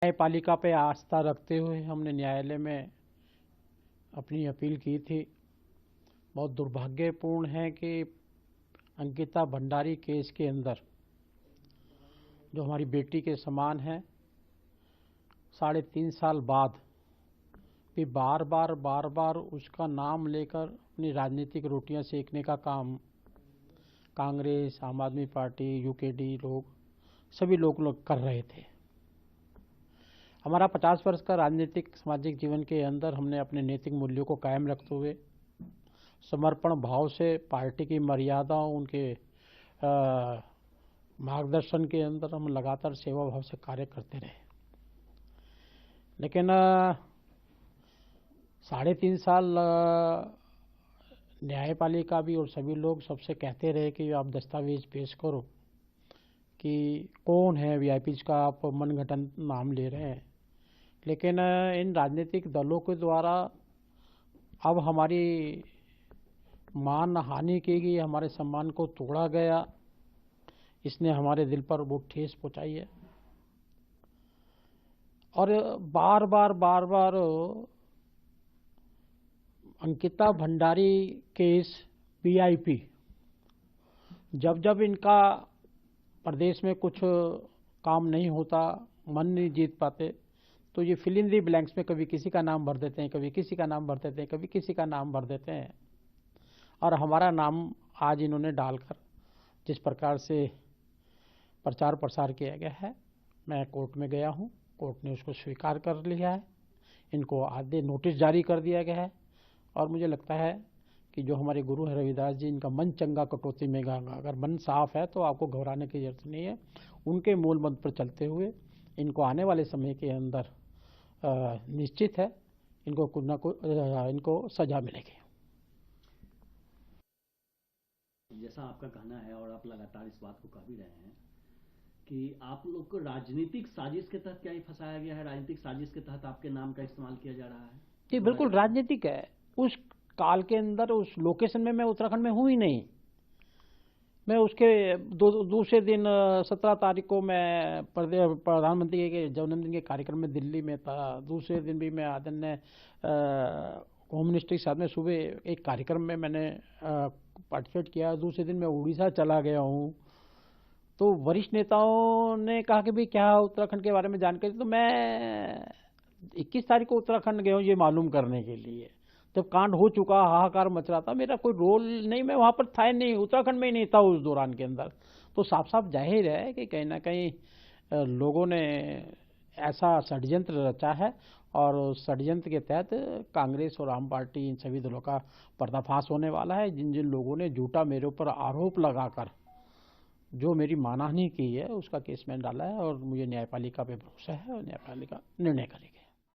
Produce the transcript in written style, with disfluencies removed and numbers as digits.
न्यायपालिका पे आस्था रखते हुए हमने न्यायालय में अपनी अपील की थी। बहुत दुर्भाग्यपूर्ण है कि अंकिता भंडारी केस के अंदर जो हमारी बेटी के समान है, 3.5 साल बाद भी बार बार उसका नाम लेकर अपनी राजनीतिक रोटियां सेकने का काम कांग्रेस, आम आदमी पार्टी, यूकेडी लोग सभी लोग कर रहे थे। हमारा 50 वर्ष का राजनीतिक सामाजिक जीवन के अंदर हमने अपने नैतिक मूल्यों को कायम रखते हुए समर्पण भाव से पार्टी की मर्यादाओं, उनके मार्गदर्शन के अंदर हम लगातार सेवा भाव से कार्य करते रहे। लेकिन 3.5 साल न्यायपालिका भी और सभी लोग सबसे कहते रहे कि आप दस्तावेज पेश करो कि कौन है वीआईपीज का आप मनगढ़ंत नाम ले रहे हैं। लेकिन इन राजनीतिक दलों के द्वारा अब हमारी मान हानि की गई, हमारे सम्मान को तोड़ा गया, इसने हमारे दिल पर बहुत ठेस पहुंचाई है। और बार बार अंकिता भंडारी केस, वीआईपी, जब इनका प्रदेश में कुछ काम नहीं होता, मन नहीं जीत पाते, तो ये फिल इन दी ब्लैंक्स में कभी किसी का नाम भर देते हैं, कभी किसी का नाम भर देते हैं, कभी किसी का नाम भर देते हैं। और हमारा नाम आज इन्होंने डालकर जिस प्रकार से प्रचार प्रसार किया गया है, मैं कोर्ट में गया हूँ, कोर्ट ने उसको स्वीकार कर लिया है, इनको आधे नोटिस जारी कर दिया गया है। और मुझे लगता है कि जो हमारे गुरु है रविदास जी, इनका मन चंगा कटौती में गंगा। अगर मन साफ है तो आपको घबराने की जरूरत नहीं है। उनके मूल मंत्र पर चलते हुए इनको आने वाले समय के अंदर निश्चित है इनको कुछ ना कुछ इनको सजा मिलेगी। जैसा आपका कहना है और आप लगातार इस बात को कह भी रहे हैं कि आप लोग को राजनीतिक साजिश के तहत क्या ही फंसाया गया है, राजनीतिक साजिश के तहत आपके नाम का इस्तेमाल किया जा रहा है। जी बिल्कुल राजनीतिक है। उस काल के अंदर उस लोकेशन में मैं उत्तराखंड में हूँ ही नहीं। मैं उसके दूसरे दिन 17 तारीख को मैं प्रधानमंत्री के जन्मदिन के कार्यक्रम में दिल्ली में था। दूसरे दिन भी मैं आदरणीय होम मिनिस्टर के साथ में सुबह एक कार्यक्रम में मैंने पार्टिसिपेट किया। दूसरे दिन मैं उड़ीसा चला गया हूँ। तो वरिष्ठ नेताओं ने कहा कि भाई क्या उत्तराखंड के बारे में जानकारी, तो मैं 21 तारीख को उत्तराखंड गया हूँ ये मालूम करने के लिए। जब कांड हो चुका, हाहाकार मच रहा था, मेरा कोई रोल नहीं, मैं वहाँ पर था नहीं, उत्तराखंड में ही नहीं था उस दौरान के अंदर। तो साफ साफ जाहिर है कि कहीं ना कहीं लोगों ने ऐसा षड्यंत्र रचा है और षड्यंत्र के तहत कांग्रेस और आम पार्टी, इन सभी दलों का पर्दाफाश होने वाला है। जिन जिन लोगों ने झूठा मेरे ऊपर आरोप लगाकर जो मेरी मानहानि की है उसका केस मैंने डाला है और मुझे न्यायपालिका पे भरोसा है और न्यायपालिका निर्णय करेगी।